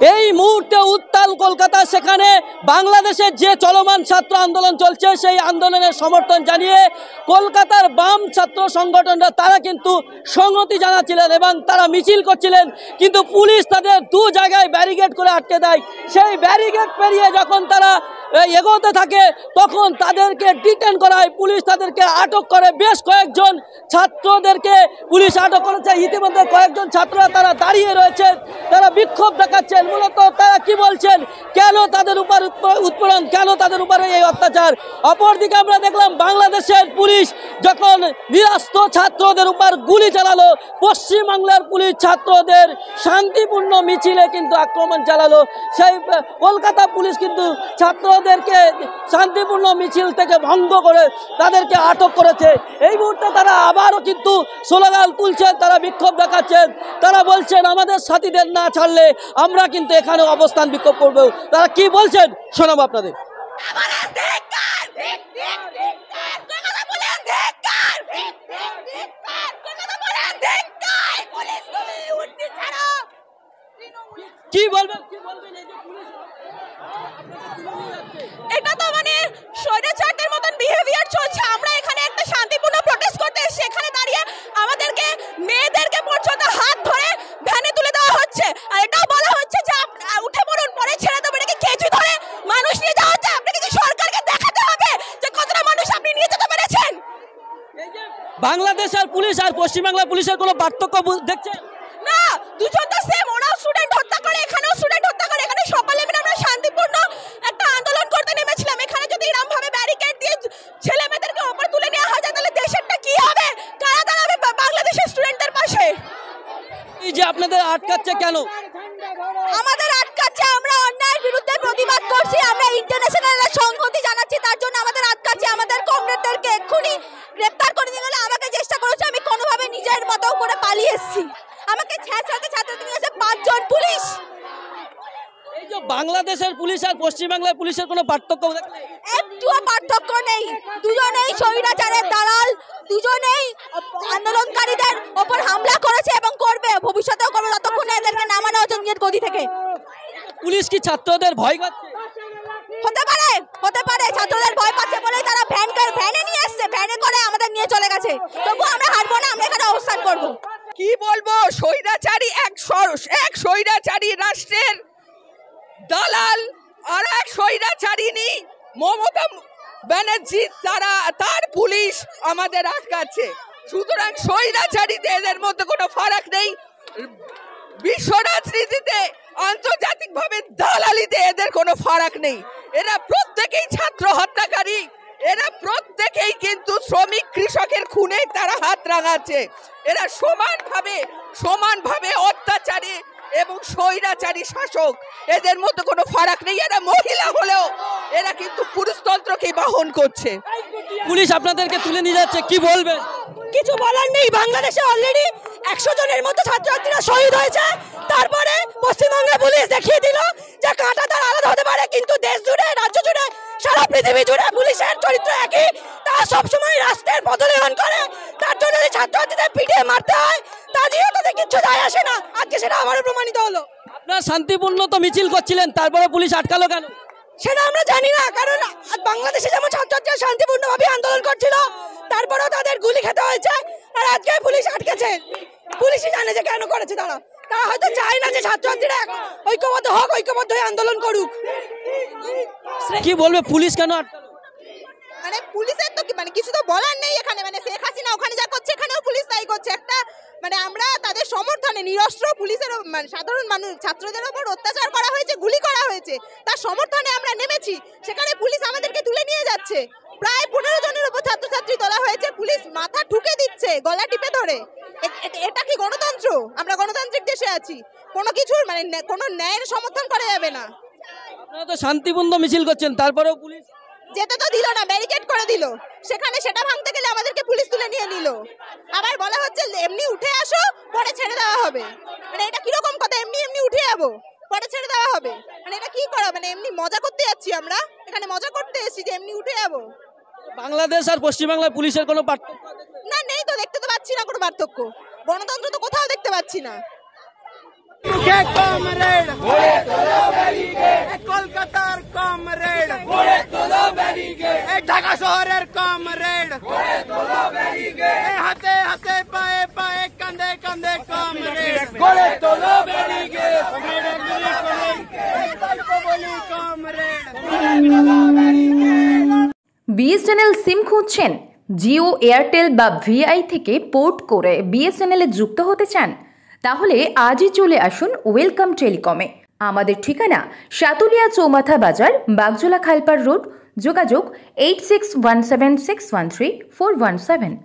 এই মুহূর্তে উত্তাল কলকাতা, সেখানে বাংলাদেশের যে চলমান ছাত্র আন্দোলন চলছে সেই আন্দোলনের সমর্থন জানিয়ে কলকাতার বাম ছাত্র সংগঠনরা তারা কিন্তু সংহতি জানাচ্ছিলেন এবং তারা মিছিল করছিলেন, কিন্তু পুলিশ তাদের দু জায়গায় ব্যারিকেড করে আটকে দেয়। সেই ব্যারিকেড পেরিয়ে যখন তারা এগোতে থাকে তখন তাদেরকে ডিটেন করা হয়, পুলিশ তাদেরকে আটক করে। বেশ কয়েকজন ছাত্রদেরকে পুলিশ আটক করেছে। ইতিমধ্যে কয়েকজন ছাত্ররা তারা দাঁড়িয়ে রয়েছেন, তারা বিক্ষোভ দেখাচ্ছেন। মূলত তারা কি বলছেন, কেন তাদের উপর উৎপীড়ন, কেন তাদের উপরে এই অত্যাচার। অপরদিকে আমরা দেখলাম বাংলাদেশের পুলিশ যখন নিরস্ত্র ছাত্রদের উপর গুলি চালালো, পশ্চিমবাংলার পুলিশ ছাত্রদের শান্তিপূর্ণ মিছিলে কিন্তু আক্রমণ চালালো। সেই কলকাতা পুলিশ কিন্তু ছাত্রদেরকে শান্তিপূর্ণ মিছিল থেকে ভঙ্গ করে তাদেরকে আটক করেছে। এই মুহূর্তে তারা আবারও কিন্তু স্লোগান তুলছেন, তারা বিক্ষোভ দেখাচ্ছেন, তারা বলছেন আমাদের সাথীদের না ছাড়লে আমরা কিন্তু এখানে অবস্থান বিক্ষোভ করব। তারা কি বলছেন শোনাবো আপনাদের। কি বলবেন এটা তো মানে স্বৈরাচারদের মতন বিহেভিয়ার চলছে। আমরা এখানে একটা শান্তিপূর্ণ প্রোটেস্ট করতে এসেছি, এখানে দাঁড়িয়ে আমাদেরকে মেয়েদেরকে পর্যন্ত হাত ধরে ভ্যানে তুলে দেওয়া হচ্ছে, আর এটাও বলা হচ্ছে যে উঠে পড়ুন, পরে ছেড়ে দেবো। এটাকে কেজি ধরে মানুষ নিয়ে যাওয়া হচ্ছে। আপনাকে কি সরকারকে দেখাতে হবে যে কতটা মানুষ আপনি নিয়ে যেতে পেরেছেন? বাংলাদেশ আর পুলিশ আর পশ্চিমবাংলা পুলিশের কোনো পার্থক্য দেখছেন না? দুজন তো সেম, ওরাও স্টুডেন্ট হত্যা করে, এখানেও স্টুডেন্ট হত্যা করে। এখানে সকলে মিলে আমরা শান্তিপূর্ণ একটা আন্দোলন করতে নেমেছিলাম। এখানে যদি এরকম ভাবে ব্যারিকেড দিয়ে ছেলে মেয়েদেরকে উপর তুলে নেওয়া হয় তাহলে দেশেরটা কি হবে? কারা দাঁড়াবে বাংলাদেশের স্টুডেন্টদের পাশে? এই যে আপনাদের আটকাচ্ছে কেন? আমাদের আটকাচ্ছে, আমরা অন্যায়ের বিরুদ্ধে প্রতিবাদ করছি, আমরা ইন্টারন্যাশনাল সংহতি জানাচ্ছি, তার জন্য আমাদের আটকাচ্ছে। আমাদের কমরেডদেরকে এক্ষুনি গ্রেফতার করে নিয়ে গেলে আমাকে চেষ্টা করেছে, আমি কোনোভাবে নিজের মতো করে পালিয়ে এসেছি। আমাকে ছাত্রদের নিয়ে এসে 5 জন পুলিশ। এই যে বাংলাদেশের পুলিশ আর পশ্চিমবাংলার পুলিশের কোনো পার্থক্য একটুও পার্থক্য নেই। দুজনেই স্বৈরাচারের দালাল, দুজনেই আন্দোলনকারীদের ওপর হামলা করেছে এবং করবে, ভবিষ্যতেও করবে যতক্ষণ এদেরকে নামানো হচ্ছে নিজের গদি থেকে। পুলিশ কি ছাত্রদের ভয় পাচ্ছে? হতে পারে ছাত্রদের ভয় পাচ্ছে বলেই তারা ভ্যানে নিয়ে আসছে, ভ্যানে করে আমাদের নিয়ে চলে গেছে। তবু আমরা হারবো না, আমরা এখানে অবস্থান করবো। কি বলবো, স্বৈরাচারী এক স্বৈরাচারী রাষ্ট্রের দালাল আর এক স্বৈরাচারিণী মমতা ব্যানার্জি, তার পুলিশ আমাদের আটকাচ্ছে। সুতরাং স্বৈরাচারীতে এদের মধ্যে কোনো ফারাক নেই। বিশ্ব রাজনীতিতে আন্তর্জাতিকভাবে দালালিতে এদের কোনো ফারাক নেই। এরা প্রত্যেকেই ছাত্র হত্যাকারী, এরা প্রত্যেকেই কিন্তু শ্রমিক কৃষকের খুনে তারা হাত রাঙাচ্ছে। এরা সমানভাবে অত্যাচারী এবং স্বৈরাচারী শাসক, এদের মধ্যে কোনো ফারাক নেই। এরা মহিলা হলেও এরা কিন্তু পুরুষতন্ত্রকেই বাহন করছে। পুলিশ আপনাদেরকে তুলে নিয়ে যাচ্ছে, কি বলবেন? কিছু বলার নেই। বাংলাদেশে অলরেডি 100 জনের মতো ছাত্রছাত্রীরা শহীদ হয়েছে। তারপরে পশ্চিমবঙ্গের পুলিশ দেখিয়ে দিল যে কাঁটা তার আলাদা হতে পারে, কিন্তু দেশ জুড়ে, রাজ্য জুড়ে, সারা পৃথিবী জুড়ে পুলিশের চরিত্র একই। তারা সবসময় রাষ্ট্রের পদলেহন করে। তার জন্য ছাত্রছাত্রীদের পিটিয়ে মারতে হয়, তা দিয়ে তাদের কিচ্ছু যায় আসে না। আজকে সেটা আবারও প্রমাণিত হলো। আপনারা শান্তিপূর্ণ তো মিছিল করছিলেন, তারপরে পুলিশ আটকালো কেন? সেটা আমরা জানি না, কারণ বাংলাদেশে যেমন ছাত্রছাত্রীরা শান্তিপূর্ণভাবে আন্দোলন করছিল, তারপরেও তাদের গুলি খেতে হয়েছে, আর আজকে পুলিশ আটকেছে। পুলিশই জানে যে কেন করেছে। তারা হয়তো চায় না যে ছাত্রছাত্রীরা ঐক্যবদ্ধ হোক, ঐক্যবদ্ধ হয়ে আন্দোলন করুক। কি বলবে পুলিশ কেন আটকালো? মানে পুলিশের তো মানে কিছু তো বলার নেই এখানে। মানে শেখ হাসিনা ওখানে যা করছে এখানেও পুলিশ তাই করছে। একটা মানে আমরা তাদের সমর্থনে নিরস্ত্র পুলিশের মানে সাধারণ মানুষ ছাত্রদের উপর অত্যাচার করা হয়েছে, গুলি করা হয়েছে, তার সমর্থনে আমরা নেমেছি। সেখানে পুলিশ আমাদেরকে তুলে নিয়ে যাচ্ছে। প্রায় 15 জনের উপর ছাত্রছাত্রী তোলা হয়েছে, পুলিশ মাথা ঠুকে দিচ্ছে, গলা টিপে ধরে। এটা কি গণতন্ত্র? আমরা গণতান্ত্রিক দেশে আছি, কোনো কিছুর মানে কোনো ন্যায়ের সমর্থন করা যাবে না। আপনারা তো শান্তিপূর্ণ মিছিল করছেন, তারপরেও পুলিশ যেতে তো দিল না, ব্যারিকেড করে দিল। সেখানে সেটা ভাঙতে গেলে আমাদেরকে পুলিশ তুলে নিয়ে নিল। আবার বলা হচ্ছে এমনি উঠে আসো, পরে ছেড়ে দেওয়া হবে। মানে এটা কিরকম কথা? এমনি উঠে যাবো, পরে ছেড়ে দেওয়া হবে? মানে এটা কি করা? মানে এমনি মজা করতে যাচ্ছি আমরা, এখানে মজা করতে এসেছি যে এমনি উঠে যাবো। বাংলাদেশ আর পশ্চিমবাংলার পুলিশের কোনো পার্থক্য না, নেই তো, দেখতে তো পাচ্ছি না কোনো পার্থক্য। গণতন্ত্র তো কোথাও দেখতে পাচ্ছি না। গড়ে তোলো ব্যারিকেড বিএসএনএল সিম খুঁজছেন? জিও, এয়ারটেল বা ভিআই থেকে পোর্ট করে বিএসএনএল এ যুক্ত হতে চান? তাহলে আজই চলে আসুন ওয়েলকাম টেলিকমে। আমাদের ঠিকানা সাতুলিয়া চৌমাথা বাজার, বাগজোলা খালপাড় রোড। যোগাযোগ 8617613417।